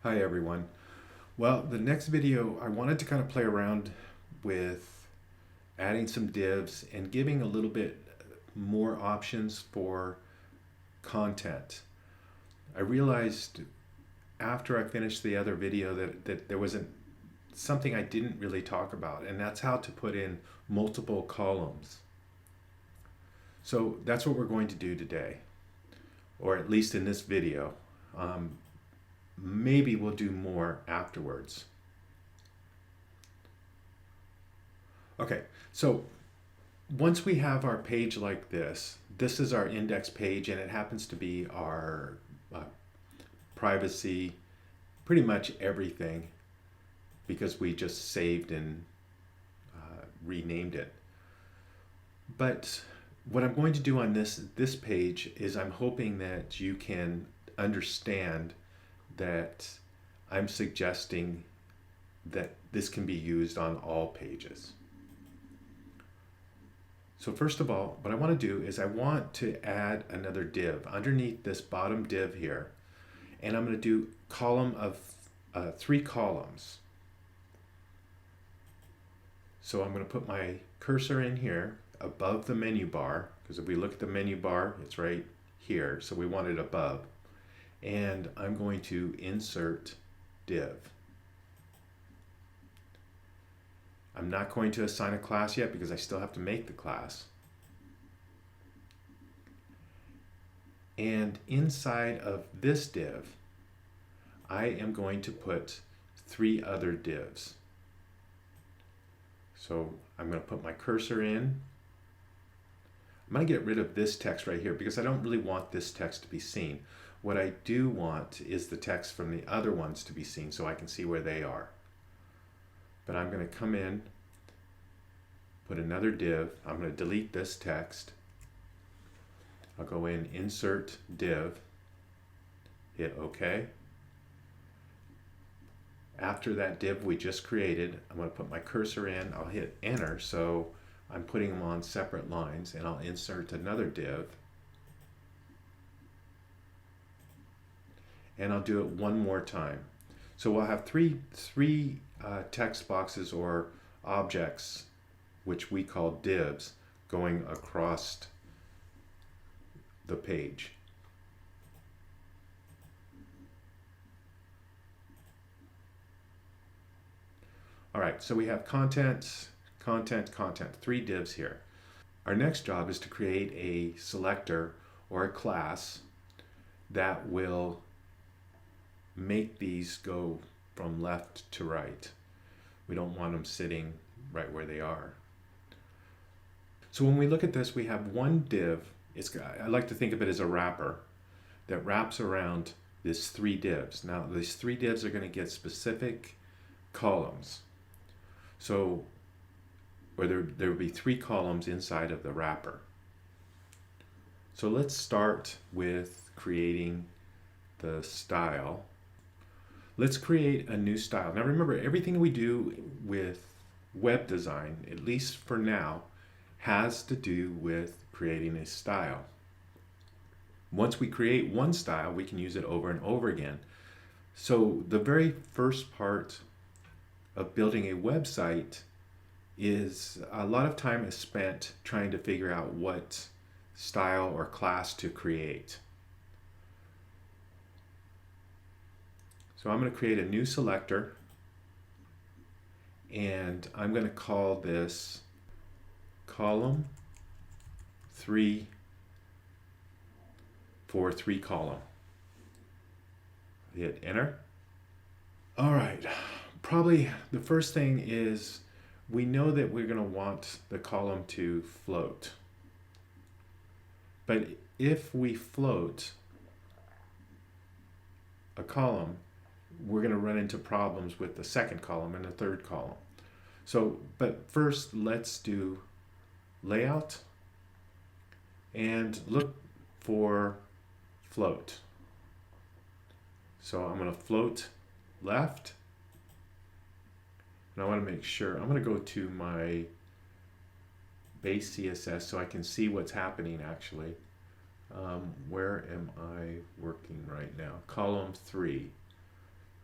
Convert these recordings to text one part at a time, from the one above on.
Hi everyone. Well, the next video I wanted to kind of play around with adding some divs and giving a little bit more options for content. I realized after I finished the other video that there wasn't something I didn't really talk about, and that's how to put in multiple columns. So that's what we're going to do today, or at least in this video. Maybe we'll do more afterwards. Okay, so once we have our page like this is our index page, and it happens to be our privacy, pretty much everything, because we just saved and renamed it. But what I'm going to do on this page is I'm hoping that you can understand that I'm suggesting that this can be used on all pages. So first of all, what I want to do is I want to add another div underneath this bottom div here, and I'm going to do column of 3 columns. So I'm going to put my cursor in here above the menu bar, because if we look at the menu bar, it's right here, so we want it above. And I'm going to insert div. I'm not going to assign a class yet because I still have to make the class. And inside of this div, I am going to put 3 other divs. So I'm going to put my cursor in. I'm going to get rid of this text right here because I don't really want this text to be seen. What I do want is the text from the other ones to be seen so I can see where they are. But I'm going to come in, put another div. I'm going to delete this text. I'll go in, insert div, hit OK. After that div we just created, I'm going to put my cursor in. I'll hit enter, so I'm putting them on separate lines, and I'll insert another div. And I'll do it one more time. So we'll have three text boxes or objects, which we call divs, going across the page. All right, so we have content, 3 divs here. Our next job is to create a selector or a class that will make these go from left to right. We don't want them sitting right where they are. So when we look at this, we have one div. I like to think of it as a wrapper that wraps around these 3 divs. Now these 3 divs are going to get specific columns. So, or there will be 3 columns inside of the wrapper. So let's start with creating the style. Let's create a new style. Now remember, everything we do with web design, at least for now, has to do with creating a style. Once we create one style, we can use it over and over again. So the very first part of building a website is a lot of time is spent trying to figure out what style or class to create. So I'm going to create a new selector, and I'm going to call this column 3 for 3 column. Hit enter. All right, probably the first thing is we know that we're going to want the column to float. But if we float a column, we're going to run into problems with the second column and the third column. So, but first let's do layout and look for float. So I'm going to float left, and I want to make sure, I'm going to go to my base CSS so I can see what's happening actually. Where am I working right now? Column 3.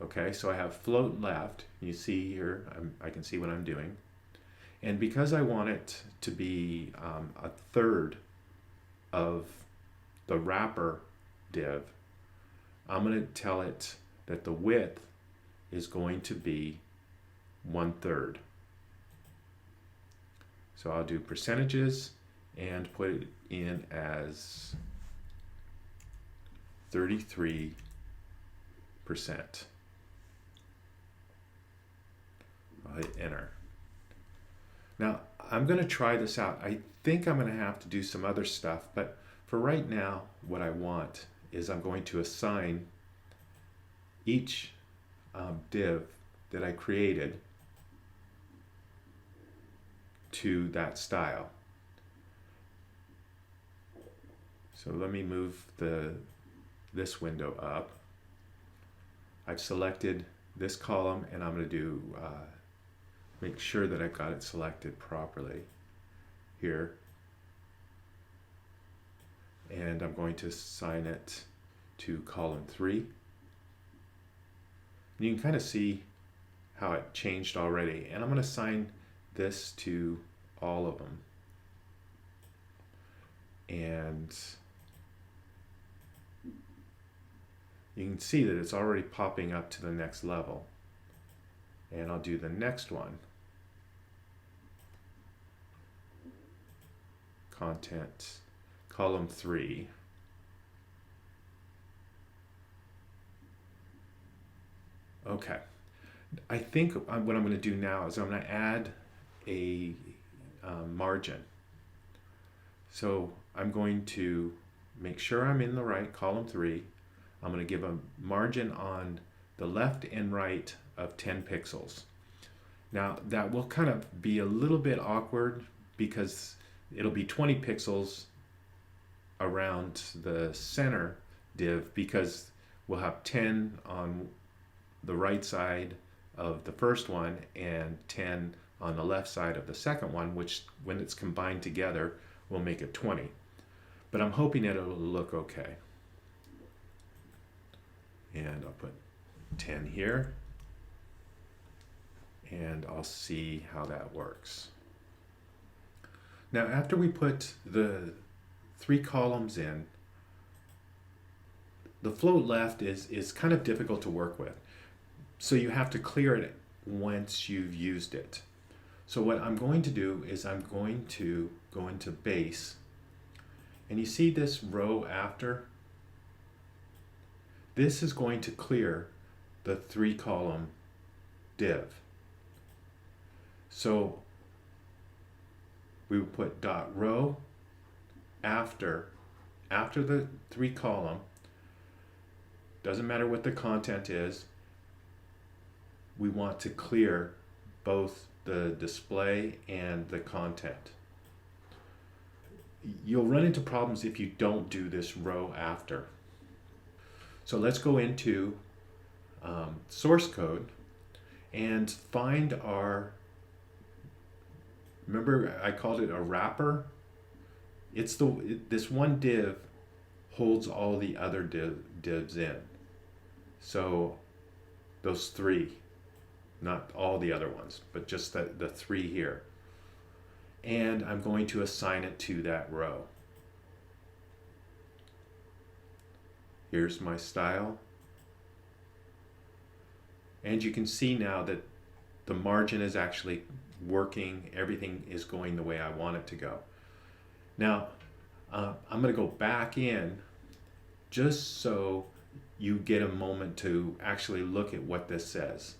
Okay, so I have float left. You see here, I can see what I'm doing. And because I want it to be a third of the wrapper div, I'm going to tell it that the width is going to be 1/3. So I'll do percentages and put it in as 33%. I'll hit enter. Now I'm going to try this out. I think I'm going to have to do some other stuff, but for right now, what I want is I'm going to assign each div that I created to that style. So let me move this window up. I've selected this column, and I'm going to do make sure that I've got it selected properly here. And I'm going to assign it to column 3. You can kind of see how it changed already. And I'm going to assign this to all of them. And you can see that it's already popping up to the next level. And I'll do the next one. Content, column 3. Okay. I think what I'm going to do now is I'm going to add a margin. So I'm going to make sure I'm in the right column 3. I'm going to give a margin on the left and right of 10 pixels. Now that will kind of be a little bit awkward because it'll be 20 pixels around the center div because we'll have 10 on the right side of the first one and 10 on the left side of the second one, which when it's combined together will make it 20. But I'm hoping that it'll look okay. And I'll put 10 here. And I'll see how that works. Now after we put the 3 columns in, the float left is kind of difficult to work with. So you have to clear it once you've used it. So what I'm going to do is I'm going to go into base, and you see this row after? This is going to clear the 3 column div. So we would put dot row after the 3 column. Doesn't matter what the content is. We want to clear both the display and the content. You'll run into problems if you don't do this row after. So let's go into source code and find our, remember I called it a wrapper? This one div holds all the other divs in. So those 3. Not all the other ones, but just the 3 here. And I'm going to assign it to that row. Here's my style. And you can see now that the margin is actually working. Everything is going the way I want it to go. Now, I'm going to go back in just so you get a moment to actually look at what this says.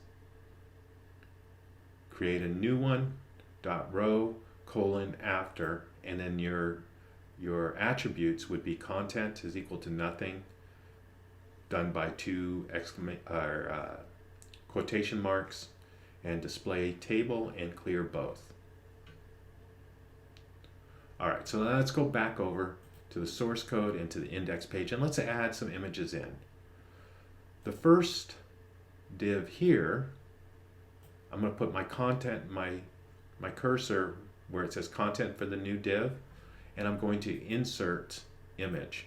Create a new one, dot row, colon, after, and then your attributes would be content is equal to nothing, done by 2 quotation marks, and display table and clear both. All right, so let's go back over to the source code and to the index page, and let's add some images in. The first div here, I'm going to put my content, my cursor where it says content for the new div, and I'm going to insert image.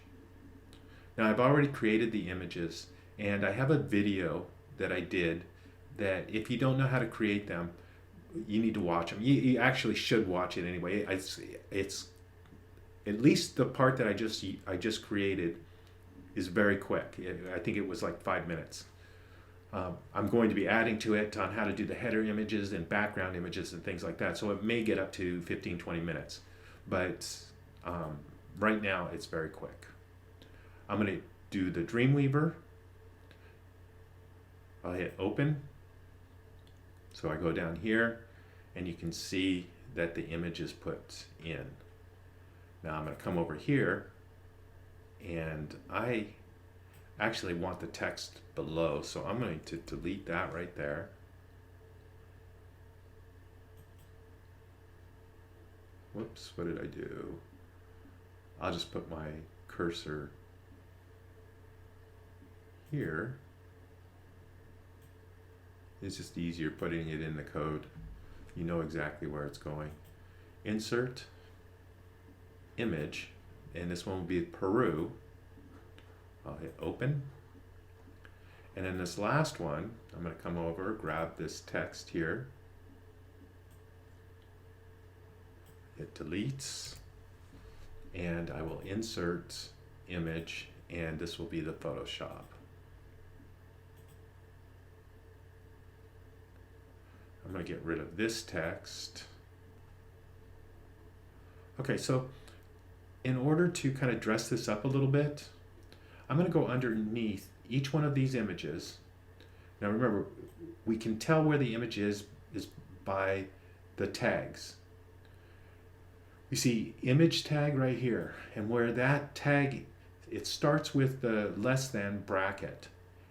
Now I've already created the images, and I have a video that I did that if you don't know how to create them, you need to watch them. You actually should watch it anyway. It's at least the part that I just created is very quick. I think it was like 5 minutes. I'm going to be adding to it on how to do the header images and background images and things like that. So it may get up to 15-20 minutes. But right now it's very quick. I'm going to do the Dreamweaver. I'll hit open. So I go down here and you can see that the image is put in. Now I'm going to come over here and I actually want the text below, so I'm going to delete that right there. Whoops, what did I do? I'll just put my cursor here. It's just easier putting it in the code. You know exactly where it's going. Insert, image, and this one will be Peru. I'll hit open. And then this last one, I'm going to come over, grab this text here. It deletes. And I will insert image, and this will be the Photoshop. I'm going to get rid of this text. Okay, so in order to kind of dress this up a little bit, I'm going to go underneath each one of these images. Now remember, we can tell where the image is by the tags. You see image tag right here, and where that tag, it starts with the less than bracket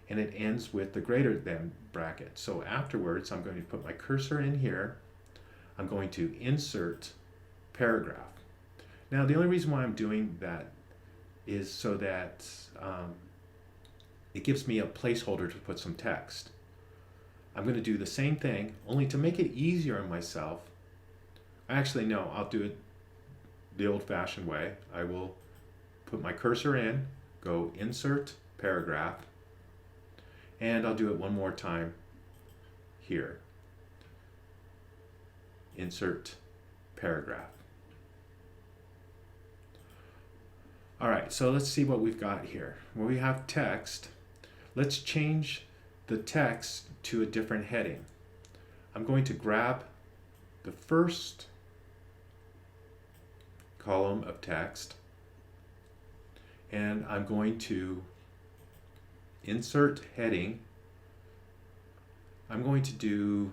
and it ends with the greater than bracket. So afterwards, I'm going to put my cursor in here. I'm going to insert paragraph. Now the only reason why I'm doing that is so that it gives me a placeholder to put some text. I'm going to do the same thing, only to make it easier on myself. Actually, no, I'll do it the old-fashioned way. I will put my cursor in, go insert paragraph, and I'll do it one more time here. Insert paragraph. All right, so let's see what we've got here. Well, we have text. Let's change the text to a different heading. I'm going to grab the first column of text and I'm going to insert heading. I'm going to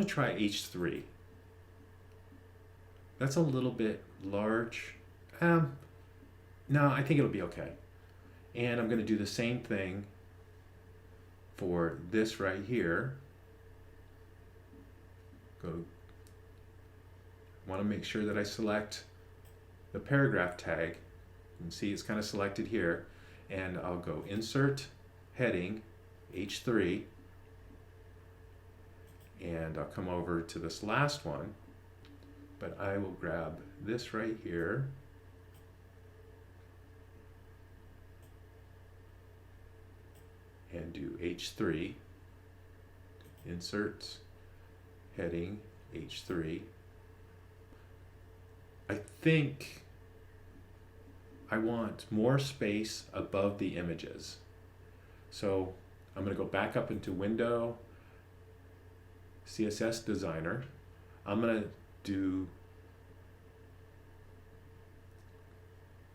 try H3. That's a little bit large. No, I think it'll be okay. And I'm going to do the same thing for this right here. Want to make sure that I select the paragraph tag. You can see it's kind of selected here. And I'll go insert heading H3. And I'll come over to this last one. But I will grab this right here. And do H3, insert heading H3. I think I want more space above the images. So I'm going to go back up into Window, CSS Designer. I'm going to do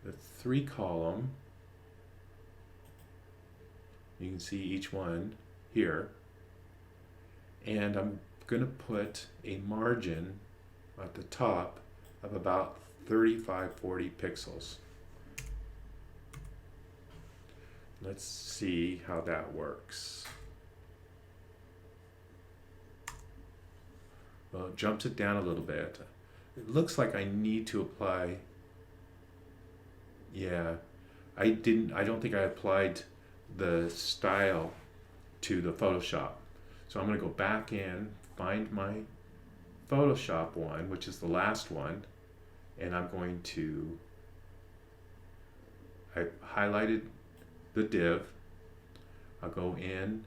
the 3-column. You can see each one here. And I'm going to put a margin at the top of about 35-40 pixels. Let's see how that works. Well, it jumps it down a little bit. It looks like I need to apply. Yeah, I don't think I applied the style to the Photoshop. So I'm going to go back in, find my Photoshop one, which is the last one, and I'm going to, I highlighted the div. I'll go in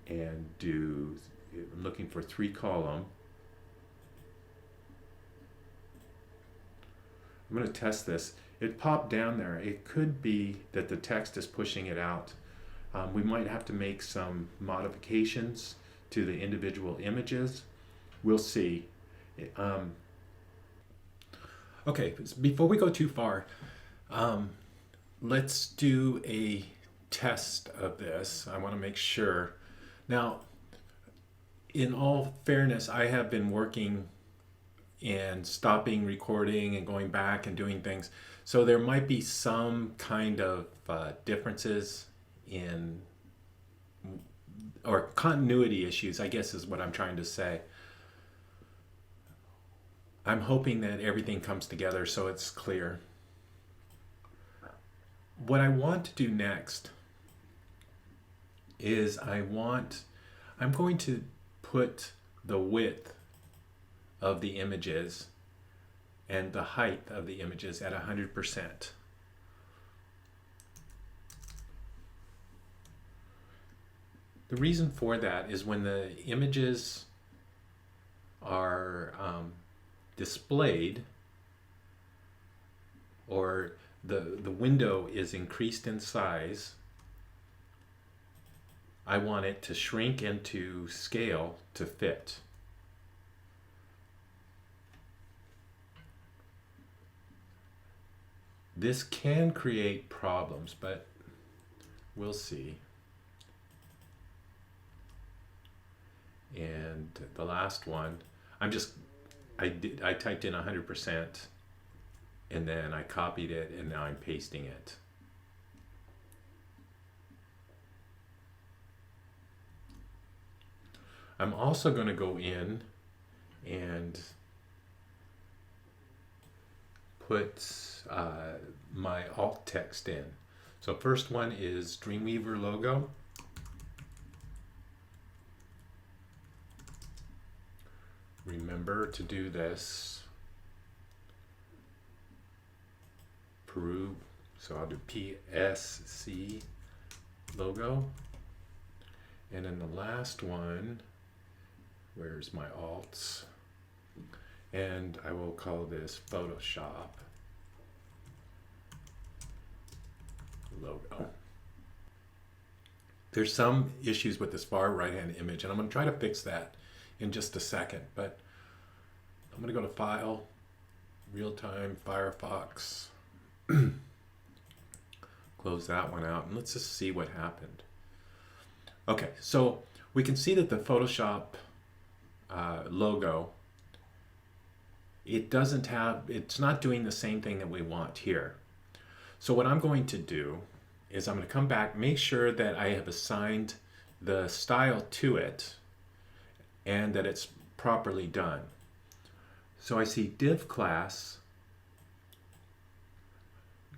and do, I'm looking for 3 column. I'm going to test this. It popped down there. It could be that the text is pushing it out. We might have to make some modifications to the individual images. We'll see. Okay, before we go too far, let's do a test of this. I want to make sure. Now, in all fairness, I have been working and stopping recording and going back and doing things. So there might be some kind of differences in, or continuity issues, I guess is what I'm trying to say. I'm hoping that everything comes together so it's clear. What I want to do next is I'm going to put the width of the images and the height of the images at 100%. The reason for that is when the images are displayed, or the window is increased in size, I want it to shrink into scale to fit. This can create problems, but we'll see. And the last one, I typed in 100% and then I copied it and now I'm pasting it. I'm also going to go in and put my alt text in. So first one is Dreamweaver logo. Remember to do this. Peru, so I'll do PSC logo. And then the last one, where's my alts? And I will call this Photoshop logo. There's some issues with this far right hand image, and I'm going to try to fix that in just a second, but I'm going to go to File, Real Time, Firefox, close that one out, and let's just see what happened. Okay, so we can see that the Photoshop logo, it's not doing the same thing that we want here. So what I'm going to do is I'm going to come back, make sure that I have assigned the style to it and that it's properly done. So I see div class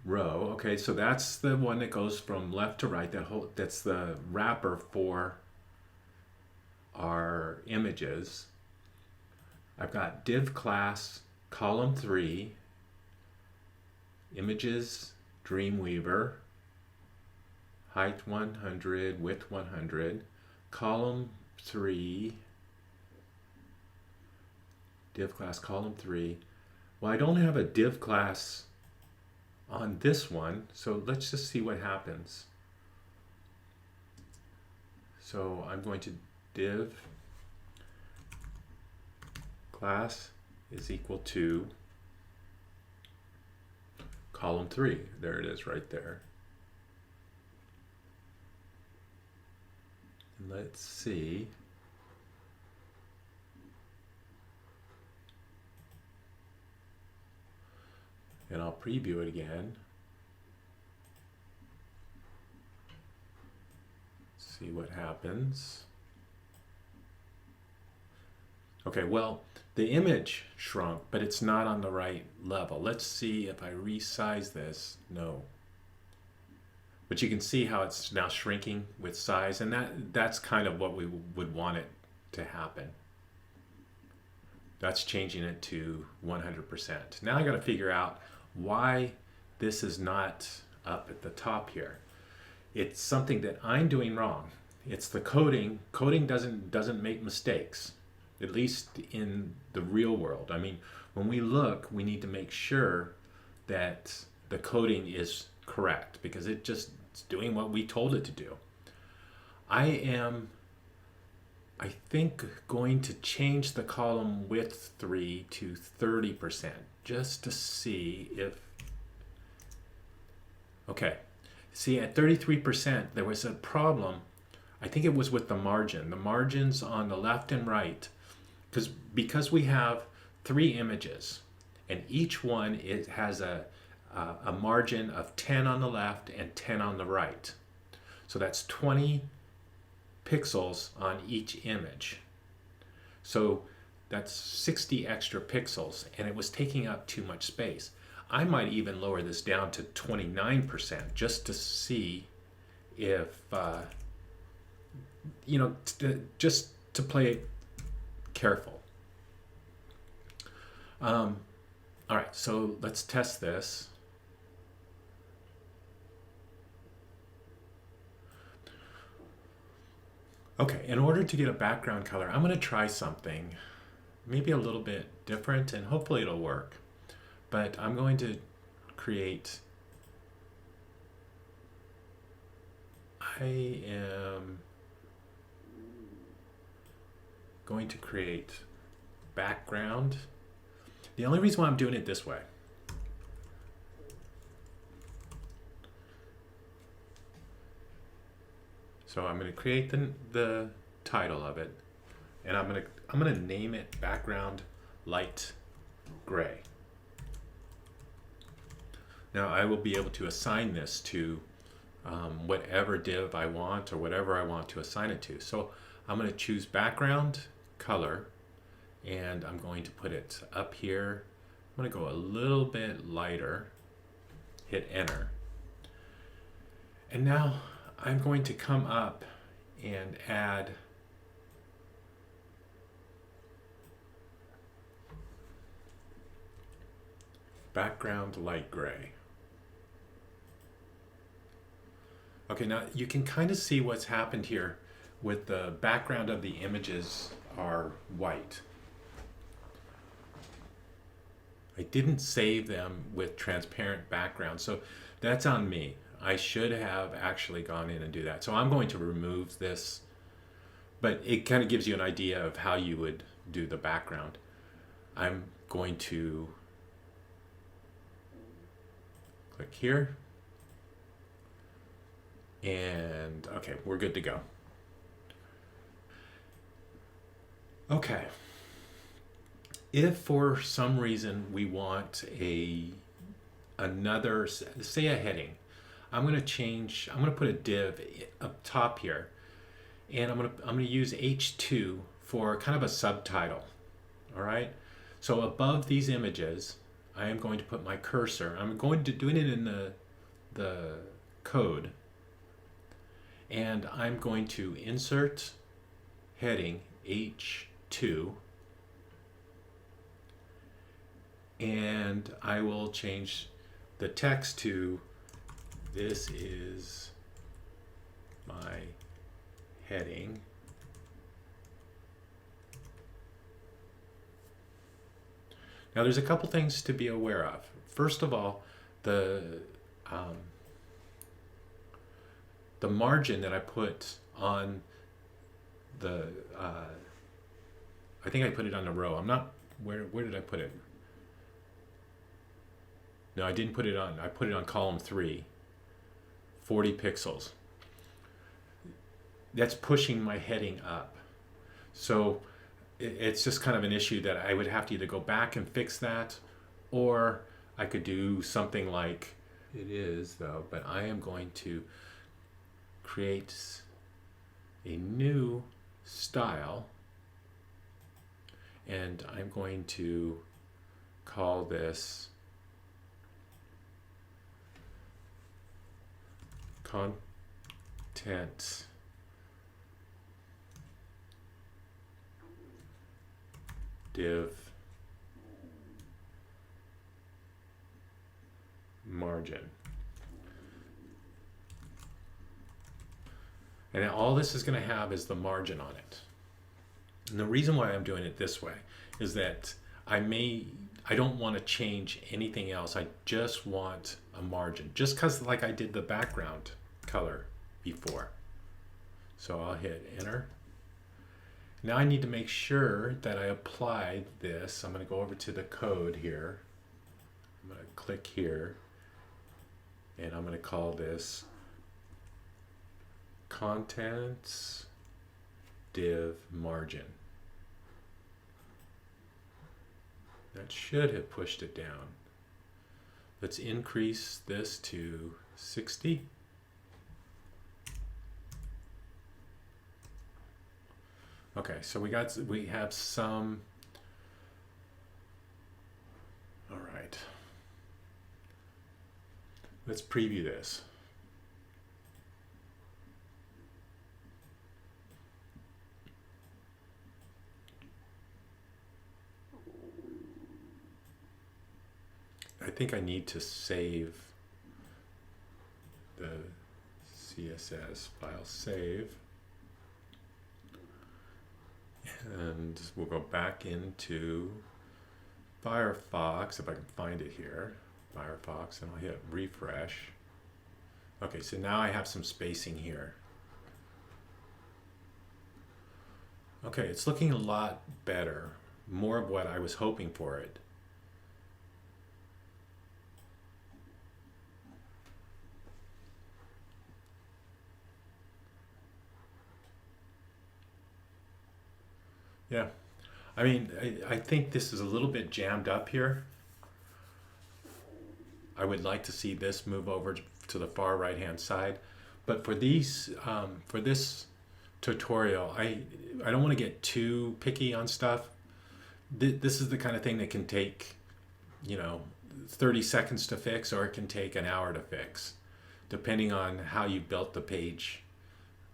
row. Okay, so that's the one that goes from left to right. That's the wrapper for our images. I've got div class column 3, images Dreamweaver, height 100, width 100, column 3, div class column 3. Well, I don't have a div class on this one, so let's just see what happens. So I'm going to div class is equal to column 3. There it is right there. And let's see. And I'll preview it again. See what happens. Okay, well, the image shrunk, but it's not on the right level. Let's see if I resize this. No. But you can see how it's now shrinking with size, and that's kind of what we would want it to happen. That's changing it to 100%. Now I got to figure out why this is not up at the top here. It's something that I'm doing wrong. It's the coding. Coding doesn't make mistakes, at least in the real world. I mean, when we look, we need to make sure that the coding is correct because it's doing what we told it to do. I think, going to change the column width 3 to 30% just to see if, okay. See, at 33%, there was a problem. I think it was with the margin. The margins on the left and right, because we have 3 images, and each one has a margin of 10 on the left and 10 on the right. So that's 20 pixels on each image. So that's 60 extra pixels, and it was taking up too much space. I might even lower this down to 29% just to see if, just to play it careful. All right, so let's test this. Okay, in order to get a background color, I'm going to try something maybe a little bit different, and hopefully it'll work. But I'm going to create, I am going to create background. The only reason why I'm doing it this way, so I'm going to create the title of it, and I'm going to name it background light gray. Now I will be able to assign this to whatever div I want or whatever I want to assign it to. So I'm going to choose background color, and I'm going to put it up here. I'm going to go a little bit lighter, hit enter. And now I'm going to come up and add background light gray. Okay, now you can kind of see what's happened here with the background of the images are white. I didn't save them with transparent background, so that's on me. I should have actually gone in and do that. So I'm going to remove this, but it kind of gives you an idea of how you would do the background. I'm going to click here, and okay, we're good to go. Okay, if for some reason we want another, say a heading, I'm going to put a div up top here, and I'm going to use H2 for kind of a subtitle. All right, so above these images, I am going to put my cursor. I'm going to do it in the code, and I'm going to insert heading H2, and I will change the text to "This is my heading." Now there's a couple things to be aware of. First of all, the margin that I put on the, I think I put it on the row. I'm not, where did I put it? No, I didn't put it on, I put it on column 3, 40 pixels. That's pushing my heading up. So it's just kind of an issue that I would have to either go back and fix that, or I could do something like it is though, but I am going to create a new style, and I'm going to call this content div margin. And all this is going to have is the margin on it. And the reason why I'm doing it this way is that I don't want to change anything else. I just want a margin, just because like I did the background color before. So I'll hit enter. Now I need to make sure that I applied this. I'm going to go over to the code here. I'm going to click here, and I'm going to call this contents div margin. That should have pushed it down. Let's increase this to 60. Okay, so we have some. All right. Let's preview this. I think I need to save the CSS file, save. And we'll go back into Firefox, if I can find it here, Firefox, and I'll hit refresh. Okay, so now I have some spacing here. Okay, it's looking a lot better, more of what I was hoping for it. Yeah, I mean, I think this is a little bit jammed up here. I would like to see this move over to the far right hand side, but for this tutorial, I don't want to get too picky on stuff. This is the kind of thing that can take 30 seconds to fix, or it can take an hour to fix, depending on how you built the page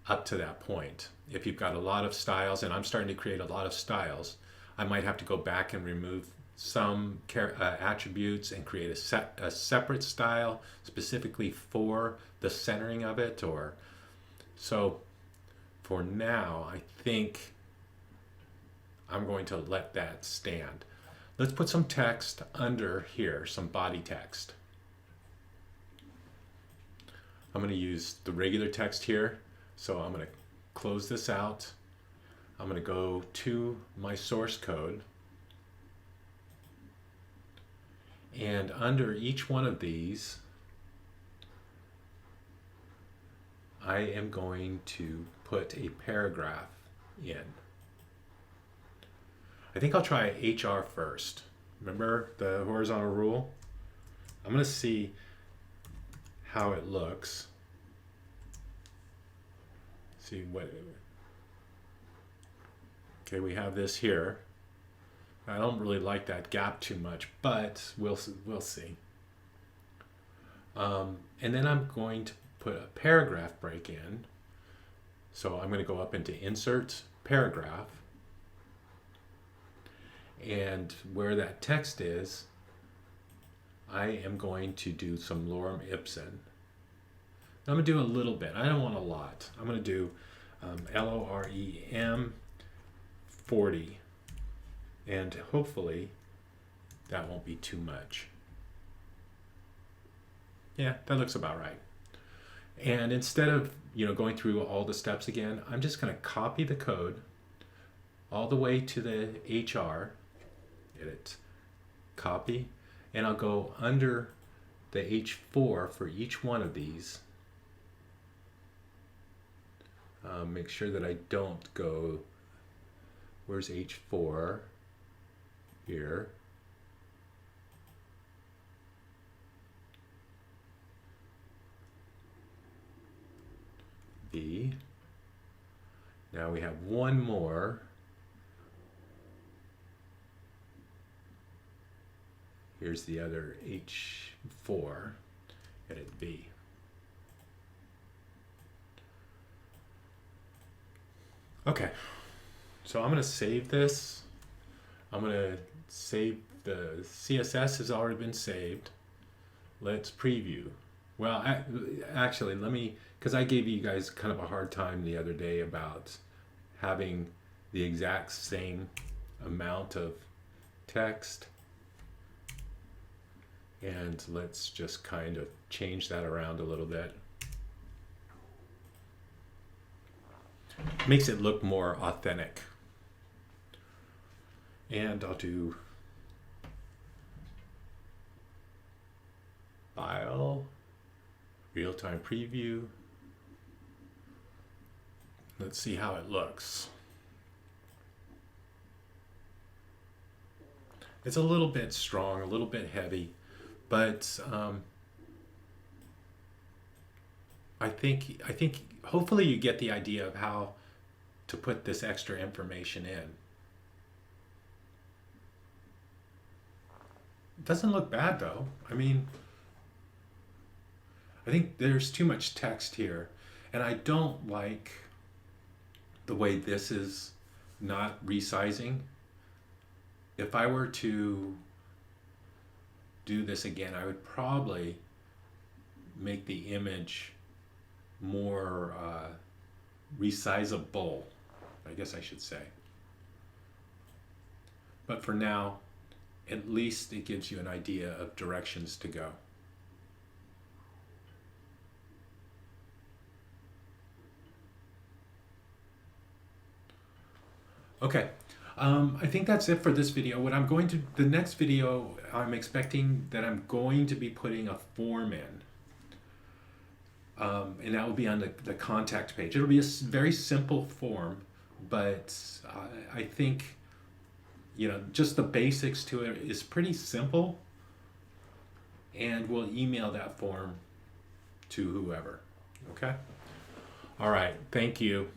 up to that point. If you've got a lot of styles, and I'm starting to create a lot of styles, I might have to go back and remove some attributes and create a separate style specifically for the centering of it. Or so for now, I think I'm going to let that stand. Let's put some text under here, some body text. I'm going to use the regular text here. So I'm going to close this out. I'm going to go to my source code. And under each one of these, I am going to put a paragraph in. I think I'll try HR first. Remember the horizontal rule? I'm going to see how it looks. See what. Okay, we have this here. I don't really like that gap too much, but we'll see. And then I'm going to put a paragraph break in. So I'm going to go up into Insert Paragraph. And where that text is, I am going to do some lorem ipsum. I'm going to do a little bit. I don't want a lot. I'm going to do LOREM 40. And hopefully that won't be too much. Yeah, that looks about right. And instead of going through all the steps again, I'm just going to copy the code all the way to the HR. Edit, copy, and I'll go under the H4 for each one of these. Make sure that I don't go, where's H4? Here. B. Now we have one more. Here's the other H4. Edit B. Okay, so I'm going to save this. I'm going to save the CSS has already been saved. Let's preview. Well, actually, let me, because I gave you guys kind of a hard time the other day about having the exact same amount of text. And let's just kind of change that around a little bit. Makes it look more authentic. And I'll do File, Real-Time Preview. Let's see how it looks. It's a little bit strong, a little bit heavy, but I think hopefully you get the idea of how to put this extra information in. It doesn't look bad though. I mean, I think there's too much text here, and I don't like the way this is not resizing. If I were to do this again, I would probably make the image more resizable, I guess I should say. But for now, at least it gives you an idea of directions to go. Okay, I think that's it for this video. What I'm going to, the next video, I'm expecting that I'm going to be putting a form in. And that will be on the contact page. It'll be a very simple form, but I think, you know, just the basics to it is pretty simple. And we'll email that form to whoever. Okay? All right. Thank you.